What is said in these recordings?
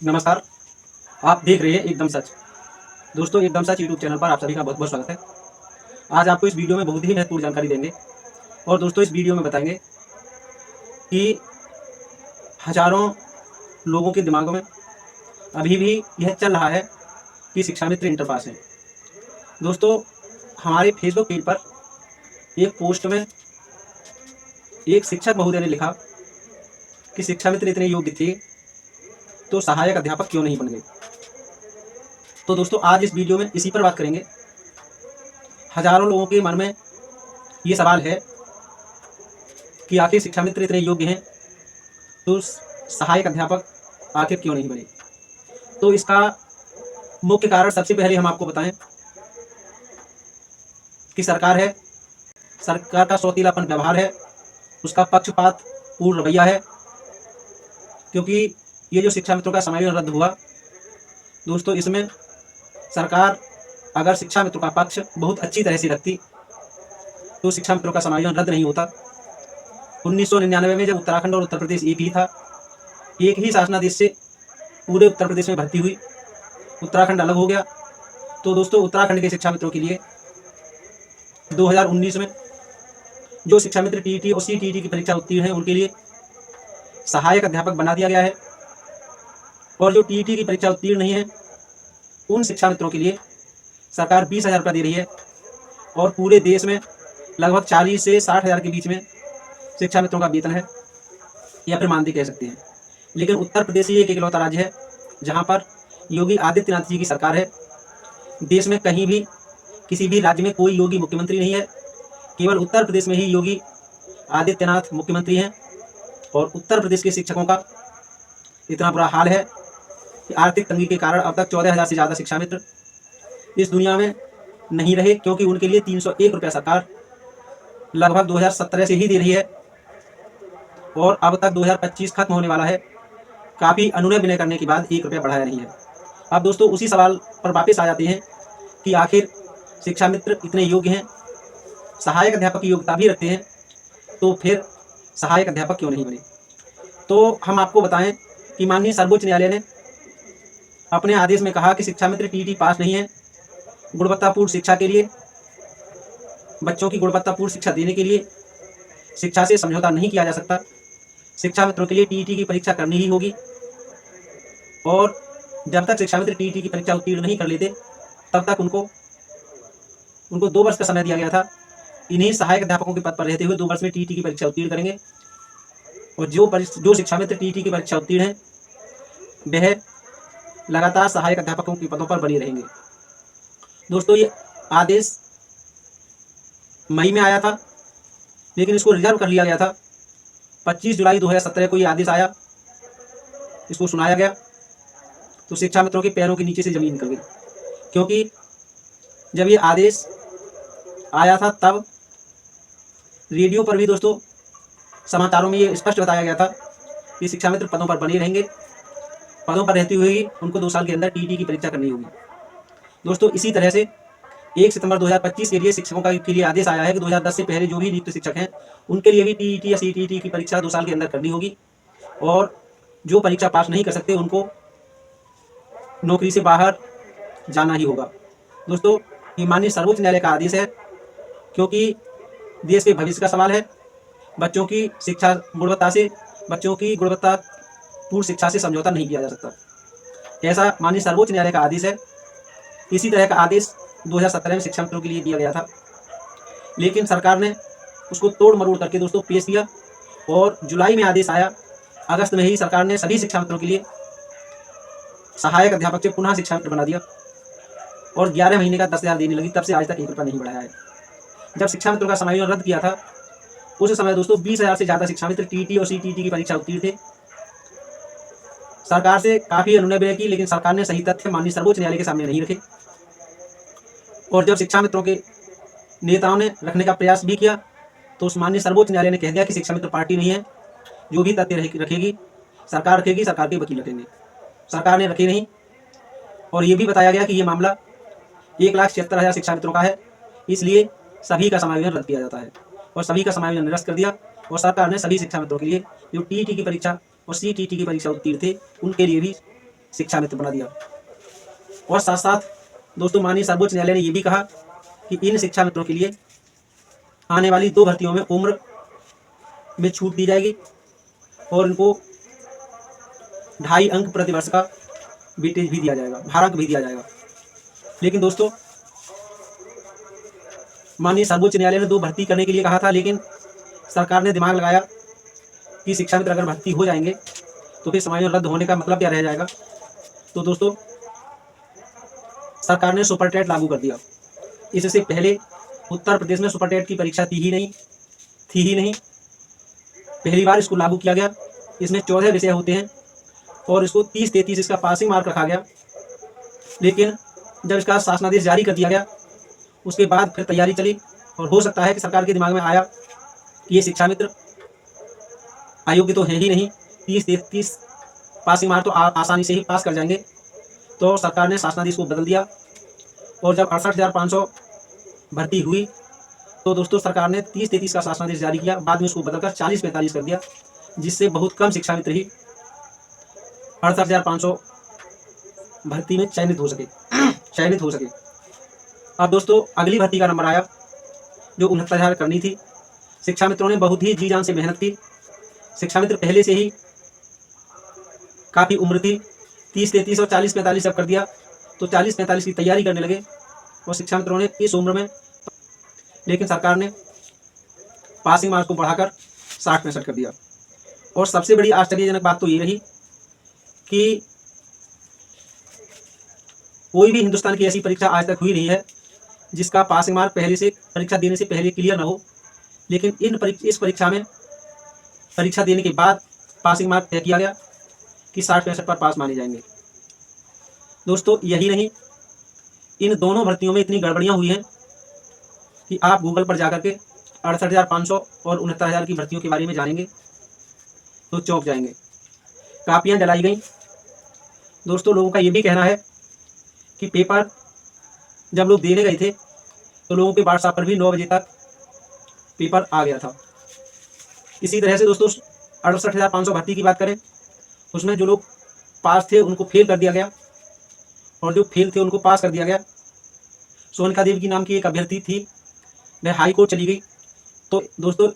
नमस्कार। आप देख रहे हैं एकदम सच। दोस्तों, एकदम सच यूट्यूब चैनल पर आप सभी का बहुत बहुत स्वागत है। आज आपको इस वीडियो में बहुत ही महत्वपूर्ण जानकारी देंगे और दोस्तों इस वीडियो में बताएंगे कि हज़ारों लोगों के दिमागों में अभी भी यह चल रहा है कि शिक्षा मित्र इंटर पास हैं। दोस्तों, हमारे फेसबुक पेज पर एक पोस्ट में एक शिक्षक महोदय ने लिखा कि शिक्षा मित्र इतने योग्य थे तो सहायक अध्यापक क्यों नहीं बन गए। तो दोस्तों, आज इस वीडियो में इसी पर बात करेंगे। हज़ारों लोगों के मन में ये सवाल है कि आखिर शिक्षा मित्र इतने योग्य हैं तो सहायक अध्यापक आखिर क्यों नहीं बने। तो इसका मुख्य कारण सबसे पहले हम आपको बताएं कि सरकार का सौतीलापन व्यवहार है, उसका पक्षपात पूर्ण रवैया है। क्योंकि ये जो शिक्षा मित्रों का समायोजन रद्द हुआ, दोस्तों इसमें सरकार अगर शिक्षा मित्रों का पक्ष बहुत अच्छी तरह से रखती तो शिक्षा मित्रों का समायोजन रद्द नहीं होता। 1999 में जब उत्तराखंड और उत्तर प्रदेश एक ही था, एक ही शासनादेश से पूरे उत्तर प्रदेश में भर्ती हुई, उत्तराखंड अलग हो गया। तो दोस्तों, उत्तराखंड के शिक्षा मित्रों के लिए 2019 में जो शिक्षा मित्र टीईटी और सीटीईटी की परीक्षा उत्तीर्ण हैं उनके लिए सहायक अध्यापक बना दिया गया है, और जो टीईटी की परीक्षा उत्तीर्ण नहीं है उन शिक्षा मित्रों के लिए सरकार 20,000 रुपये दे रही है। और पूरे देश में लगभग 40 से 60,000 के बीच में शिक्षा मित्रों का वेतन है, या फिर मानदेय कह सकते हैं। लेकिन उत्तर प्रदेश ही एक इकलौता राज्य है जहां पर योगी आदित्यनाथ जी की सरकार है। देश में कहीं भी किसी भी राज्य में कोई योगी मुख्यमंत्री नहीं है, केवल उत्तर प्रदेश में ही योगी आदित्यनाथ मुख्यमंत्री हैं। और उत्तर प्रदेश के शिक्षकों का इतना बुरा हाल है कि आर्थिक तंगी के कारण अब तक 14,000 से ज़्यादा शिक्षा मित्र इस दुनिया में नहीं रहे, क्योंकि उनके लिए 301 रुपया सरकार लगभग 2017 से ही दे रही है, और अब तक 2025 खत्म होने वाला है। काफ़ी अनुनय विनय करने के बाद 1 रुपया बढ़ाया नहीं है। अब दोस्तों उसी सवाल पर वापस आ जाते हैं कि आखिर शिक्षा मित्र इतने योग्य हैं, सहायक अध्यापक की योग्यता भी रखते हैं, तो फिर सहायक अध्यापक क्यों नहीं बने। तो हम आपको बताएं कि माननीय सर्वोच्च न्यायालय ने अपने आदेश में कहा कि शिक्षा मित्र टीईटी पास नहीं है। गुणवत्तापूर्ण शिक्षा के लिए, बच्चों की गुणवत्तापूर्ण शिक्षा देने के लिए शिक्षा से समझौता नहीं किया जा सकता। शिक्षा मित्रों के लिए टीईटी की परीक्षा करनी ही होगी, और जब तक शिक्षा मित्र टीईटी की परीक्षा उत्तीर्ण नहीं कर लेते तब तक उनको 2 वर्ष का समय दिया गया था। इन्हीं सहायक अध्यापकों के पद पर रहते हुए 2 वर्ष में टीईटी की परीक्षा उत्तीर्ण करेंगे, और जो शिक्षा मित्र टीईटी की परीक्षा उत्तीर्ण हैं वह लगातार सहायक अध्यापकों के पदों पर बने रहेंगे। दोस्तों, ये आदेश मई में आया था, लेकिन इसको रिजर्व कर लिया गया था। 25 जुलाई 2017 को ये आदेश आया, इसको सुनाया गया, तो शिक्षा मित्रों के पैरों के नीचे से जमीन निकल गई। क्योंकि जब ये आदेश आया था तब रेडियो पर भी दोस्तों समाचारों में ये स्पष्ट बताया गया था कि शिक्षा मित्र पदों पर बने रहेंगे, पदों पर रहते हुए ही उनको 2 साल के अंदर टीईटी की परीक्षा करनी होगी। दोस्तों, इसी तरह से 1 सितंबर 2025 के लिए शिक्षकों के लिए आदेश आया है कि 2010 से पहले जो भी नियुक्त शिक्षक हैं उनके लिए भी टीईटी या सीटीईटी की परीक्षा 2 साल के अंदर करनी होगी, और जो परीक्षा पास नहीं कर सकते उनको नौकरी से बाहर जाना ही होगा। दोस्तों, ये माननीय सर्वोच्च न्यायालय का आदेश है, क्योंकि देश के भविष्य का सवाल है। बच्चों की गुणवत्तापूर्ण शिक्षा से समझौता नहीं किया जा सकता, ऐसा माननीय सर्वोच्च न्यायालय का आदेश है। इसी तरह का आदेश 2017 में शिक्षा मित्रों के लिए दिया गया था, लेकिन सरकार ने उसको तोड़ मरोड़ करके दोस्तों पेश किया, और जुलाई में आदेश आया। अगस्त में ही सरकार ने सभी शिक्षा मित्रों के लिए सहायक अध्यापक से पुनः शिक्षा मित्र बना दिया, और 11 महीने का 10,000 देने लगी। तब से आज तक 1 रुपया नहीं बढ़ाया है। जब शिक्षा मित्रों का समायोजन रद्द किया था उस समय दोस्तों 20,000 से ज़्यादा शिक्षा मित्र टीईटी और सीटीईटी की परीक्षा उत्तीर्ण थे। सरकार से काफ़ी अनुनय विनय की, लेकिन सरकार ने सही तथ्य माननीय सर्वोच्च न्यायालय के सामने नहीं रखे, और जब शिक्षा मित्रों के नेताओं ने रखने का प्रयास भी किया तो उस माननीय सर्वोच्च न्यायालय ने कह दिया कि शिक्षा मित्र पार्टी नहीं है, जो भी तथ्य रखेगी सरकार रखेगी, सरकार के वकील रखेंगे। सरकार ने रखे नहीं, और ये भी बताया गया कि ये मामला 1,76,000 शिक्षा मित्रों का है, इसलिए सभी का समायोजन रद्द किया जाता है, और सभी का समायोजन निरस्त कर दिया। और सरकार ने सभी शिक्षा मित्रों के लिए जो टीईटी की परीक्षा और सीटीईटी की परीक्षा उत्तीर्ण थे उनके लिए भी शिक्षा मित्र बना दिया। और साथ साथ दोस्तों माननीय सर्वोच्च न्यायालय ने यह भी कहा कि इन शिक्षा मित्रों के लिए आने वाली 2 भर्तियों में उम्र में छूट दी जाएगी और इनको 2.5 अंक प्रति वर्ष का वेटेज भी दिया जाएगा, भारांक भी दिया जाएगा। लेकिन दोस्तों माननीय सर्वोच्च न्यायालय ने 2 भर्ती करने के लिए कहा था, लेकिन सरकार ने दिमाग लगाया कि शिक्षा मित्र अगर भर्ती हो जाएंगे तो फिर समायोजन रद्द होने का मतलब क्या रह जाएगा। तो दोस्तों सरकार ने सुपर टेट लागू कर दिया। इससे पहले उत्तर प्रदेश में सुपर टेट की परीक्षा थी ही नहीं। पहली बार इसको लागू किया गया। इसमें 14 विषय होते हैं और इसको 30-33 इसका पासिंग मार्क रखा गया। लेकिन जब इसका शासनादेश जारी कर दिया गया उसके बाद फिर तैयारी चली और हो सकता है कि सरकार के दिमाग में आया कि ये शिक्षा मित्र अयोग्य तो है ही नहीं, 30-33 पासिंग मार्क तो आसानी से ही पास कर जाएंगे। तो सरकार ने शासनादेश को बदल दिया और जब 68,500 भर्ती हुई तो दोस्तों सरकार ने 30-33 का शासनादेश जारी किया। बाद में उसको बदलकर 40-45 कर दिया, जिससे बहुत कम शिक्षा मित्र ही 68,500 भर्ती में चयनित हो सके। अब दोस्तों अगली भर्ती का नंबर आया जो 69,000 करनी थी। शिक्षा मित्रों ने बहुत ही जी जान से मेहनत की। शिक्षा मित्र पहले से ही काफ़ी उम्र थी, 30-33 और 40-45 जब कर दिया तो 40-45 की तैयारी करने लगे और शिक्षा मित्रों ने इस उम्र में, लेकिन सरकार ने पासिंग मार्क्स को बढ़ाकर 60-65 कर दिया। और सबसे बड़ी आश्चर्यजनक बात तो ये रही कि कोई भी हिंदुस्तान की ऐसी परीक्षा आज तक हुई नहीं है जिसका पासिंग मार्क पहले से परीक्षा देने से पहले क्लियर ना हो, लेकिन इस परीक्षा में परीक्षा देने के बाद पासिंग मार्क तय किया गया कि 60-65 पर पास माने जाएंगे। दोस्तों यही नहीं, इन दोनों भर्तियों में इतनी गड़बड़ियां हुई हैं कि आप गूगल पर जाकर के 68,500 और 69,000 की भर्तियों के बारे में जानेंगे तो चौंक जाएंगे। कापियां जलाई गई। दोस्तों लोगों का ये भी कहना है कि पेपर जब लोग देने गए थे तो लोगों के व्हाट्सएप पर भी 9 बजे तक पेपर आ गया था। इसी तरह से दोस्तों 68,500 भर्ती की बात करें, उसमें जो लोग पास थे उनको फेल कर दिया गया और जो फेल थे उनको पास कर दिया गया। सोनिका देवी की नाम की एक अभ्यर्थी थी, वह हाई कोर्ट चली गई तो दोस्तों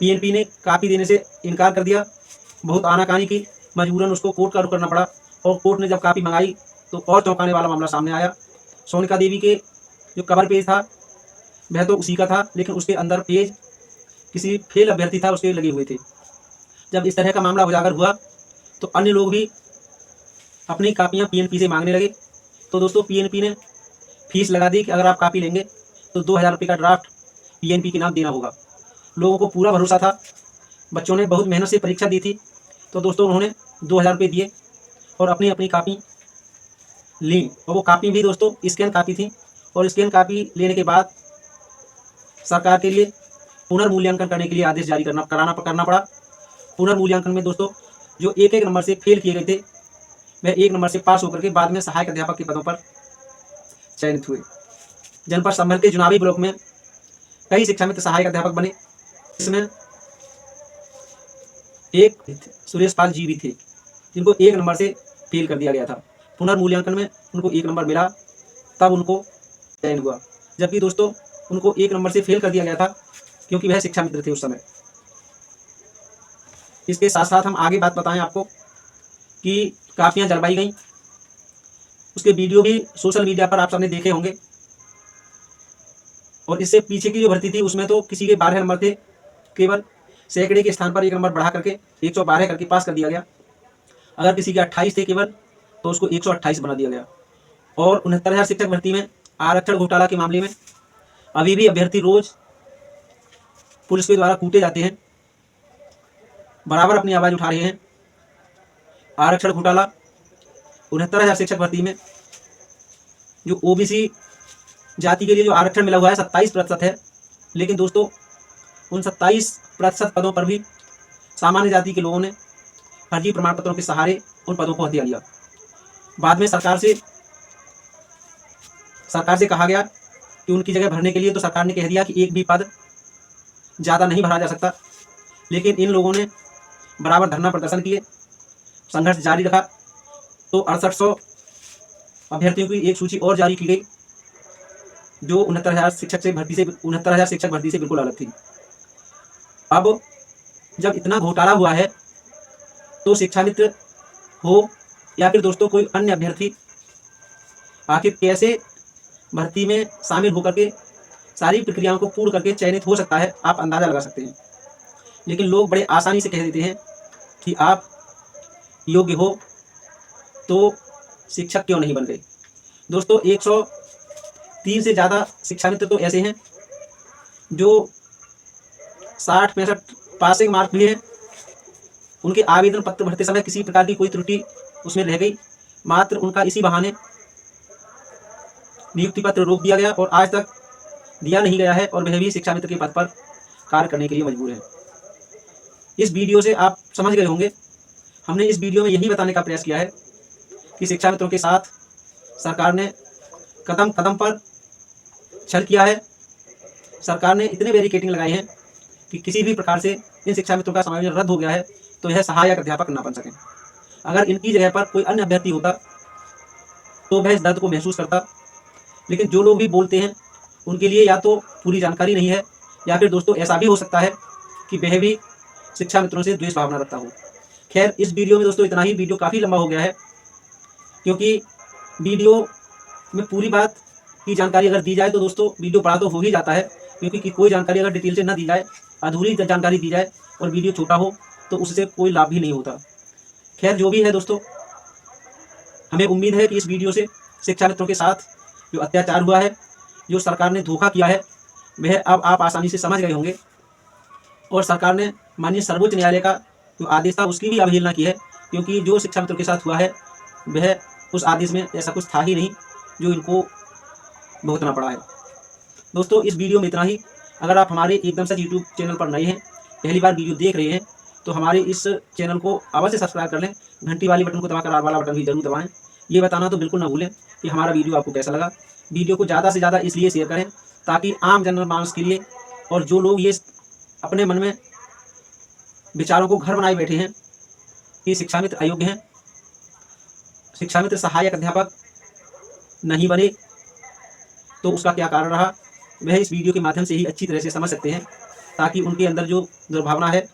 पीएनपी ने कापी देने से इनकार कर दिया। बहुत आनाकानी की, मजबूरन उसको कोर्ट का रुख करना पड़ा और कोर्ट ने जब कापी मंगाई तो और चौंकाने वाला मामला सामने आया। सोनिका देवी के जो कवर पेज था वह तो उसी का था, लेकिन उसके अंदर पेज किसी फेल अभ्यर्थी था उसके लगे हुए थे। जब इस तरह का मामला उजागर हुआ तो अन्य लोग भी अपनी कापियां पीएनपी से मांगने लगे। तो दोस्तों पीएनपी ने फीस लगा दी कि अगर आप कापी लेंगे तो 2,000 रुपये का ड्राफ्ट पीएनपी के नाम देना होगा। लोगों को पूरा भरोसा था, बच्चों ने बहुत मेहनत से परीक्षा दी थी, तो दोस्तों उन्होंने 2,000 रुपये दिए और अपनी अपनी कापी ली। और वो कापी भी दोस्तों स्कैन कापी थी और स्कैन कापी लेने के बाद सरकार के लिए पुनर्मूल्यांकन करने के लिए आदेश जारी करना पड़ा। पुनर्मूल्यांकन में दोस्तों जो एक नंबर से फेल किए गए थे वह 1 नंबर से पास होकर के बाद में सहायक अध्यापक के पदों पर चयनित हुए। जनपद संभल के चुनावी ब्लॉक में कई शिक्षा मित्र सहायक अध्यापक बने, इसमें एक सुरेश पाल जी भी थे जिनको 1 नंबर से फेल कर दिया गया था। पुनर्मूल्यांकन में उनको 1 नंबर मिला, तब उनको चयन हुआ, जबकि दोस्तों उनको 1 नंबर से फेल कर दिया गया था क्योंकि वह शिक्षा मित्र थे उस समय। इसके साथ साथ हम आगे बात बताएं आपको कि कापियां जलवाई गई, उसके वीडियो भी सोशल मीडिया पर आप सबने देखे होंगे। और इससे पीछे की जो भर्ती थी उसमें तो किसी के 12 नंबर थे, केवल सैकड़े के स्थान पर 1 नंबर बढ़ा करके 112 करके पास कर दिया गया। अगर किसी के 28 थे केवल तो उसको 128 बना दिया गया। और 69,000 शिक्षक भर्ती में आरक्षण घोटाला के मामले में अभी भी अभ्यर्थी रोज पुलिस के द्वारा कूटे जाते हैं, बराबर अपनी आवाज़ उठा रहे हैं। आरक्षण घोटाला 69,000 शिक्षक भर्ती में जो ओबीसी जाति के लिए जो आरक्षण मिला हुआ है 27% है, लेकिन दोस्तों उन 27% पदों पर भी सामान्य जाति के लोगों ने फर्जी प्रमाण पत्रों के सहारे उन पदों को हथिया लिया। बाद में सरकार से कहा गया कि उनकी जगह भरने के लिए, तो सरकार ने कह दिया कि एक भी पद ज़्यादा नहीं भरा जा सकता। लेकिन इन लोगों ने बराबर धरना प्रदर्शन किए, संघर्ष जारी रखा तो 6800 अभ्यर्थियों की एक सूची और जारी की गई, जो 69,000 शिक्षक भर्ती से बिल्कुल अलग थी। अब जब इतना घोटाला हुआ है, तो शिक्षा मित्र हो या फिर दोस्तों कोई अन्य अभ्यर्थी आखिर कैसे भर्ती में शामिल होकर के सारी प्रक्रियाओं को पूर्ण करके चयनित हो सकता है, आप अंदाजा लगा सकते हैं। लेकिन लोग बड़े आसानी से कह देते हैं कि आप योग्य हो तो शिक्षक क्यों नहीं बन गए। दोस्तों 103 से ज़्यादा शिक्षा मित्र तो ऐसे हैं जो 60-65 पासिंग मार्क भी हैं, उनके आवेदन पत्र भरते समय किसी प्रकार की कोई त्रुटि उसमें रह गई, मात्र उनका इसी बहाने नियुक्ति पत्र रोक दिया गया और आज तक दिया नहीं गया है, और वह भी शिक्षा मित्र के पद पर कार्य करने के लिए मजबूर है। इस वीडियो से आप समझ गए होंगे, हमने इस वीडियो में यही बताने का प्रयास किया है कि शिक्षा मित्रों के साथ सरकार ने कदम कदम पर छल किया है। सरकार ने इतने बैरिकेडिंग लगाए हैं कि किसी भी प्रकार से इन शिक्षा मित्रों का समायोजन रद्द हो गया है तो यह सहायक अध्यापक न बन सकें। अगर इनकी जगह पर कोई अन्य अभ्यर्थी होता तो वह इस दर्द को महसूस करता, लेकिन जो लोग भी बोलते हैं उनके लिए या तो पूरी जानकारी नहीं है, या फिर दोस्तों ऐसा भी हो सकता है कि वह भी शिक्षा मित्रों से द्वेष भावना रखता हो। खैर, इस वीडियो में दोस्तों इतना ही। वीडियो काफ़ी लंबा हो गया है, क्योंकि वीडियो में पूरी बात की जानकारी अगर दी जाए तो दोस्तों वीडियो बड़ा तो हो ही जाता है, क्योंकि कोई जानकारी अगर डिटेल से न दी जाए, अधूरी जानकारी दी जाए और वीडियो छोटा हो तो उससे कोई लाभ भी नहीं होता। खैर, जो भी है दोस्तों, हमें उम्मीद है कि इस वीडियो से शिक्षा मित्रों के साथ जो अत्याचार हुआ है, जो सरकार ने धोखा किया है, वह अब आप आसानी से समझ गए होंगे। और सरकार ने माननीय सर्वोच्च न्यायालय का जो आदेश था उसकी भी अवहेलना की है, क्योंकि जो शिक्षा मित्रों के साथ हुआ है वह उस आदेश में ऐसा कुछ था ही नहीं जो इनको भुगतना पड़ा है। दोस्तों, इस वीडियो में इतना ही। अगर आप हमारे एकदम सच यूट्यूब चैनल पर नए हैं, पहली बार वीडियो देख रहे हैं, तो हमारे इस चैनल को अवश्य सब्सक्राइब कर लें, घंटी वाली बटन को दबाकर आल वाला बटन भी जरूर दबाएं। ये बताना तो बिल्कुल ना भूलें कि हमारा वीडियो आपको कैसा लगा। वीडियो को ज़्यादा से ज़्यादा इसलिए शेयर करें ताकि आम जनमानस के लिए, और जो लोग ये अपने मन में विचारों को घर बनाए बैठे हैं कि शिक्षा मित्र अयोग्य हैं, शिक्षा मित्र सहायक अध्यापक नहीं बने, तो उसका क्या कारण रहा, वह इस वीडियो के माध्यम से ही अच्छी तरह से समझ सकते हैं, ताकि उनके अंदर जो दुर्भावना है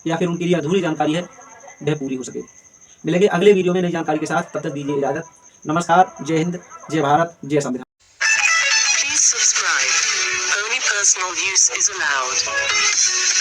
या फिर उनके लिए अधूरी जानकारी है वह पूरी हो सके। मिलेंगे अगले वीडियो में नई जानकारी के साथ, तब तक दीजिए इजाजत। नमस्कार, जय हिंद, जय भारत, जय संविधान। Please subscribe. Only personal use is allowed.